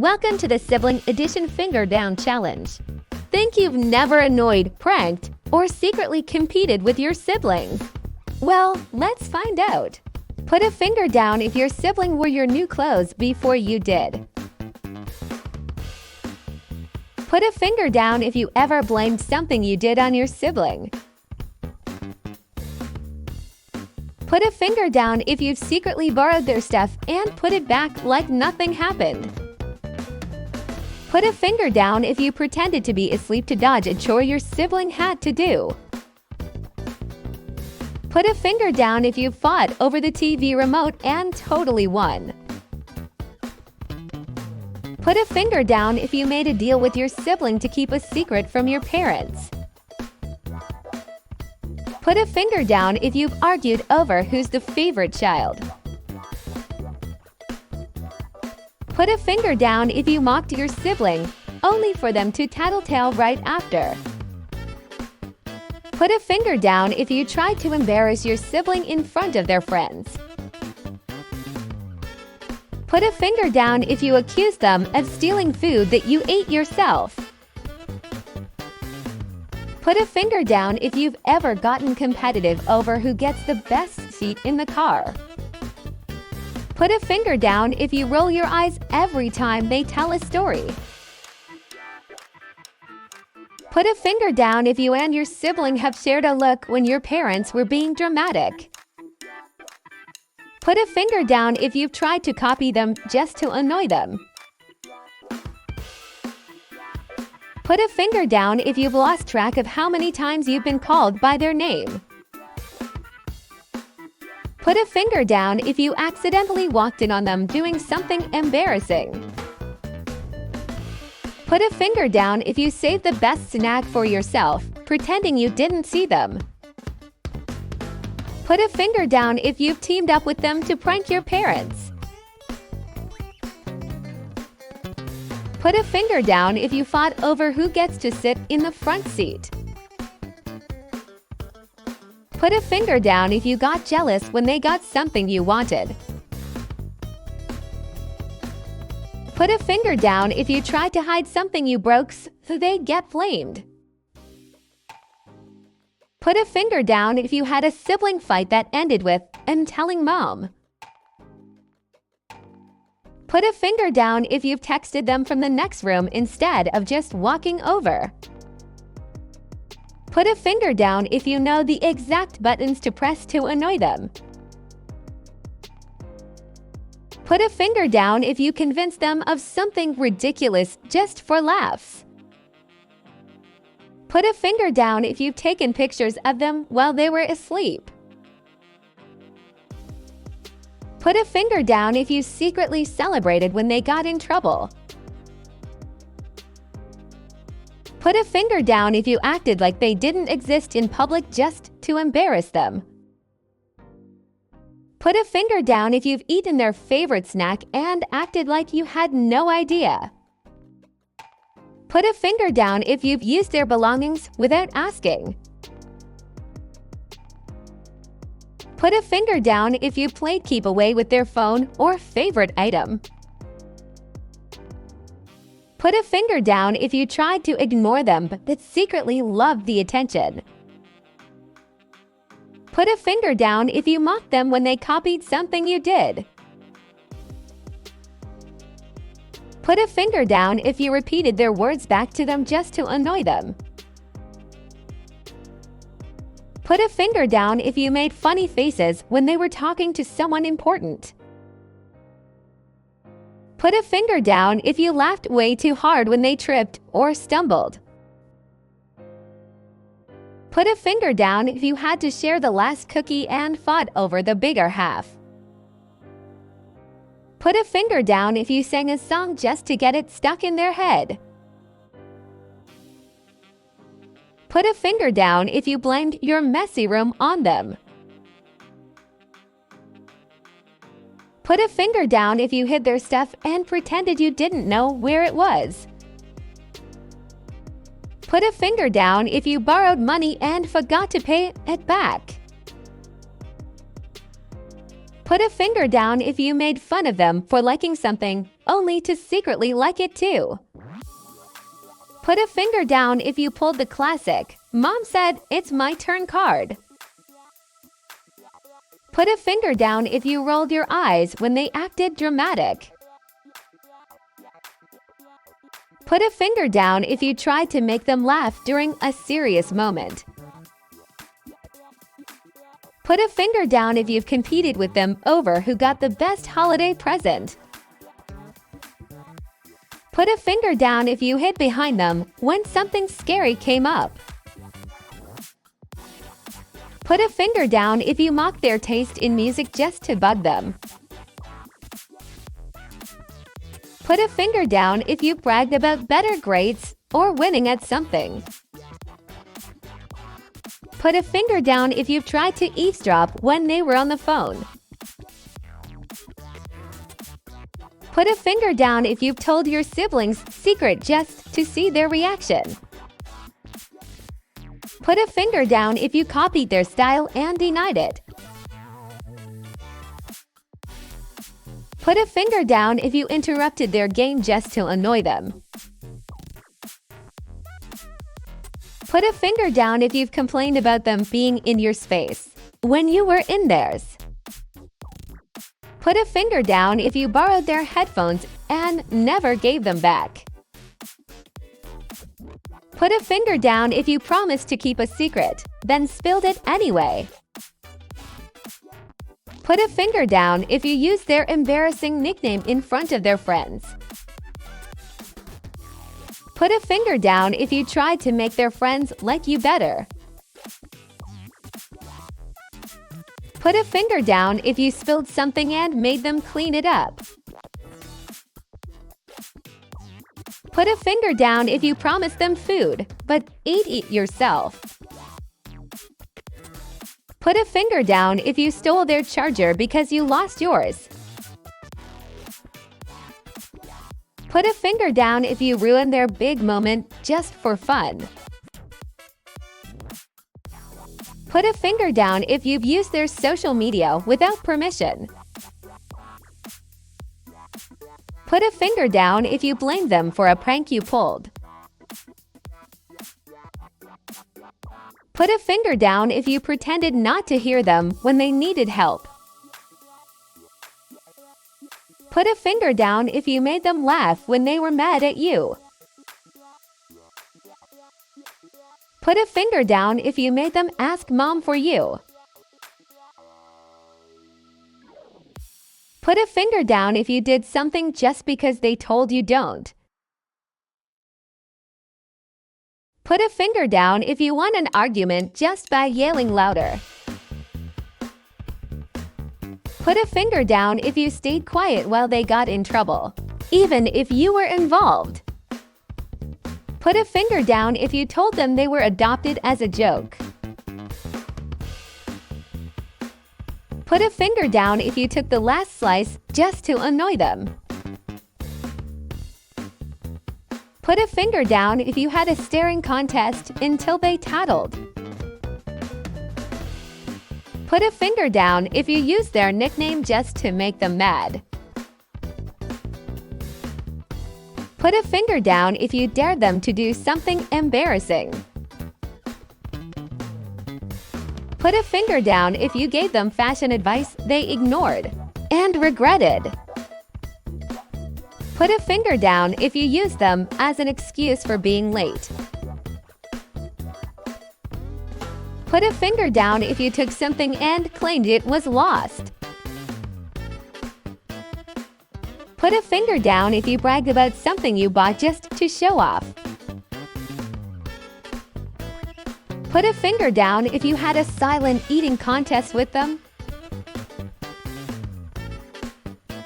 Welcome to the Sibling Edition Finger Down Challenge. Think you've never annoyed, pranked, or secretly competed with your sibling? Well, let's find out. Put a finger down if your sibling wore your new clothes before you did. Put a finger down if you ever blamed something you did on your sibling. Put a finger down if you've secretly borrowed their stuff and put it back like nothing happened. Put a finger down if you pretended to be asleep to dodge a chore your sibling had to do. Put a finger down if you fought over the TV remote and totally won. Put a finger down if you made a deal with your sibling to keep a secret from your parents. Put a finger down if you've argued over who's the favorite child. Put a finger down if you mocked your sibling, only for them to tattletale right after. Put a finger down if you tried to embarrass your sibling in front of their friends. Put a finger down if you accused them of stealing food that you ate yourself. Put a finger down if you've ever gotten competitive over who gets the best seat in the car. Put a finger down if you roll your eyes every time they tell a story. Put a finger down if you and your sibling have shared a look when your parents were being dramatic. Put a finger down if you've tried to copy them just to annoy them. Put a finger down if you've lost track of how many times you've been called by their name. Put a finger down if you accidentally walked in on them doing something embarrassing. Put a finger down if you saved the best snack for yourself, pretending you didn't see them. Put a finger down if you've teamed up with them to prank your parents. Put a finger down if you fought over who gets to sit in the front seat. Put a finger down if you got jealous when they got something you wanted. Put a finger down if you tried to hide something you broke so they'd get blamed. Put a finger down if you had a sibling fight that ended with "I'm telling mom." Put a finger down if you've texted them from the next room instead of just walking over. Put a finger down if you know the exact buttons to press to annoy them. Put a finger down if you convince them of something ridiculous just for laughs. Put a finger down if you've taken pictures of them while they were asleep. Put a finger down if you secretly celebrated when they got in trouble. Put a finger down if you acted like they didn't exist in public just to embarrass them. Put a finger down if you've eaten their favorite snack and acted like you had no idea. Put a finger down if you've used their belongings without asking. Put a finger down if you played keep away with their phone or favorite item. Put a finger down if you tried to ignore them but secretly loved the attention. Put a finger down if you mocked them when they copied something you did. Put a finger down if you repeated their words back to them just to annoy them. Put a finger down if you made funny faces when they were talking to someone important. Put a finger down if you laughed way too hard when they tripped or stumbled. Put a finger down if you had to share the last cookie and fought over the bigger half. Put a finger down if you sang a song just to get it stuck in their head. Put a finger down if you blamed your messy room on them. Put a finger down if you hid their stuff and pretended you didn't know where it was. Put a finger down if you borrowed money and forgot to pay it back. Put a finger down if you made fun of them for liking something only to secretly like it too. Put a finger down if you pulled the classic "Mom said it's my turn" card. Put a finger down if you rolled your eyes when they acted dramatic. Put a finger down if you tried to make them laugh during a serious moment. Put a finger down if you've competed with them over who got the best holiday present. Put a finger down if you hid behind them when something scary came up. Put a finger down if you mocked their taste in music just to bug them. Put a finger down if you bragged about better grades or winning at something. Put a finger down if you've tried to eavesdrop when they were on the phone. Put a finger down if you've told your siblings' secret just to see their reaction. Put a finger down if you copied their style and denied it. Put a finger down if you interrupted their game just to annoy them. Put a finger down if you've complained about them being in your space when you were in theirs. Put a finger down if you borrowed their headphones and never gave them back. Put a finger down if you promised to keep a secret, then spilled it anyway. Put a finger down if you used their embarrassing nickname in front of their friends. Put a finger down if you tried to make their friends like you better. Put a finger down if you spilled something and made them clean it up. Put a finger down if you promised them food, but ate it yourself. Put a finger down if you stole their charger because you lost yours. Put a finger down if you ruined their big moment just for fun. Put a finger down if you've used their social media without permission. Put a finger down if you blamed them for a prank you pulled. Put a finger down if you pretended not to hear them when they needed help. Put a finger down if you made them laugh when they were mad at you. Put a finger down if you made them ask Mom for you. Put a finger down if you did something just because they told you don't. Put a finger down if you won an argument just by yelling louder. Put a finger down if you stayed quiet while they got in trouble, even if you were involved. Put a finger down if you told them they were adopted as a joke. Put a finger down if you took the last slice just to annoy them. Put a finger down if you had a staring contest until they tattled. Put a finger down if you used their nickname just to make them mad. Put a finger down if you dared them to do something embarrassing. Put a finger down if you gave them fashion advice they ignored and regretted. Put a finger down if you used them as an excuse for being late. Put a finger down if you took something and claimed it was lost. Put a finger down if you bragged about something you bought just to show off. Put a finger down if you had a silent eating contest with them.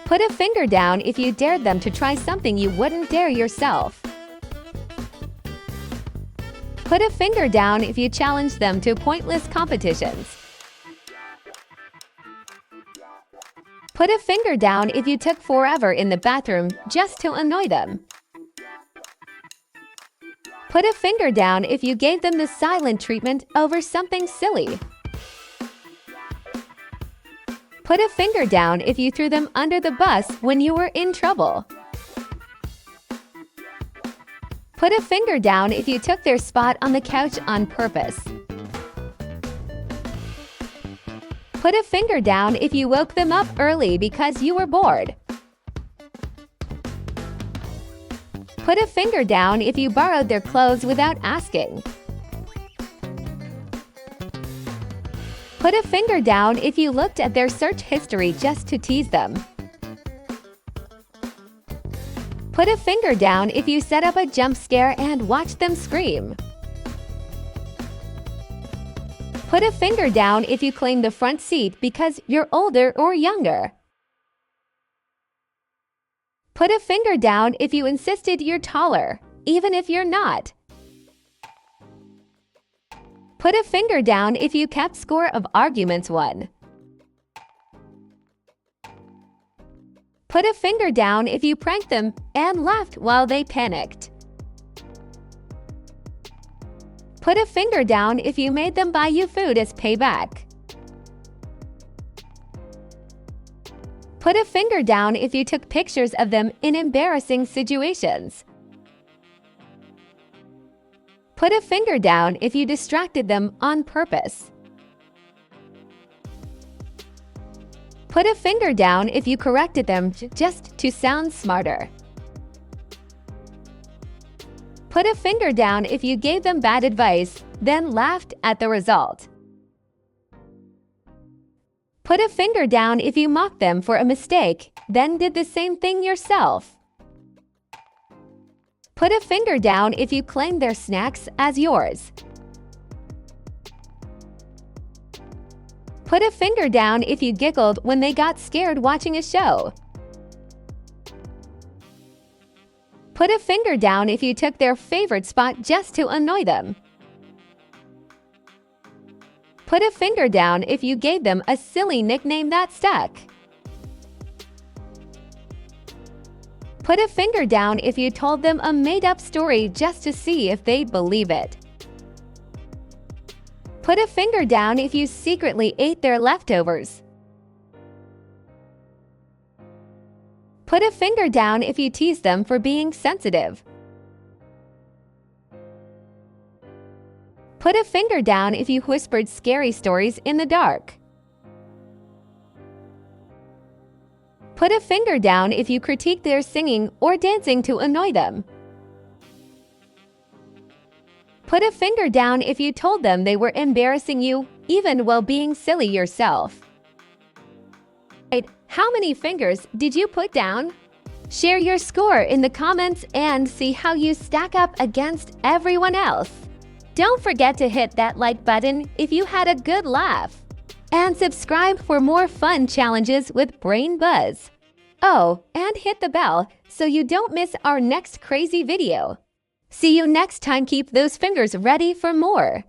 Put a finger down if you dared them to try something you wouldn't dare yourself. Put a finger down if you challenged them to pointless competitions. Put a finger down if you took forever in the bathroom just to annoy them. Put a finger down if you gave them the silent treatment over something silly. Put a finger down if you threw them under the bus when you were in trouble. Put a finger down if you took their spot on the couch on purpose. Put a finger down if you woke them up early because you were bored. Put a finger down if you borrowed their clothes without asking. Put a finger down if you looked at their search history just to tease them. Put a finger down if you set up a jump scare and watched them scream. Put a finger down if you claim the front seat because you're older or younger. Put a finger down if you insisted you're taller, even if you're not. Put a finger down if you kept score of arguments won. Put a finger down if you pranked them and laughed while they panicked. Put a finger down if you made them buy you food as payback. Put a finger down if you took pictures of them in embarrassing situations. Put a finger down if you distracted them on purpose. Put a finger down if you corrected them just to sound smarter. Put a finger down if you gave them bad advice, then laughed at the result. Put a finger down if you mocked them for a mistake, then did the same thing yourself. Put a finger down if you claimed their snacks as yours. Put a finger down if you giggled when they got scared watching a show. Put a finger down if you took their favorite spot just to annoy them. Put a finger down if you gave them a silly nickname that stuck. Put a finger down if you told them a made-up story just to see if they'd believe it. Put a finger down if you secretly ate their leftovers. Put a finger down if you teased them for being sensitive. Put a finger down if you whispered scary stories in the dark. Put a finger down if you critiqued their singing or dancing to annoy them. Put a finger down if you told them they were embarrassing you, even while being silly yourself. How many fingers did you put down? Share your score in the comments and see how you stack up against everyone else. Don't forget to hit that like button if you had a good laugh. And subscribe for more fun challenges with Brain Buzz. Oh, and hit the bell so you don't miss our next crazy video. See you next time. Keep those fingers ready for more.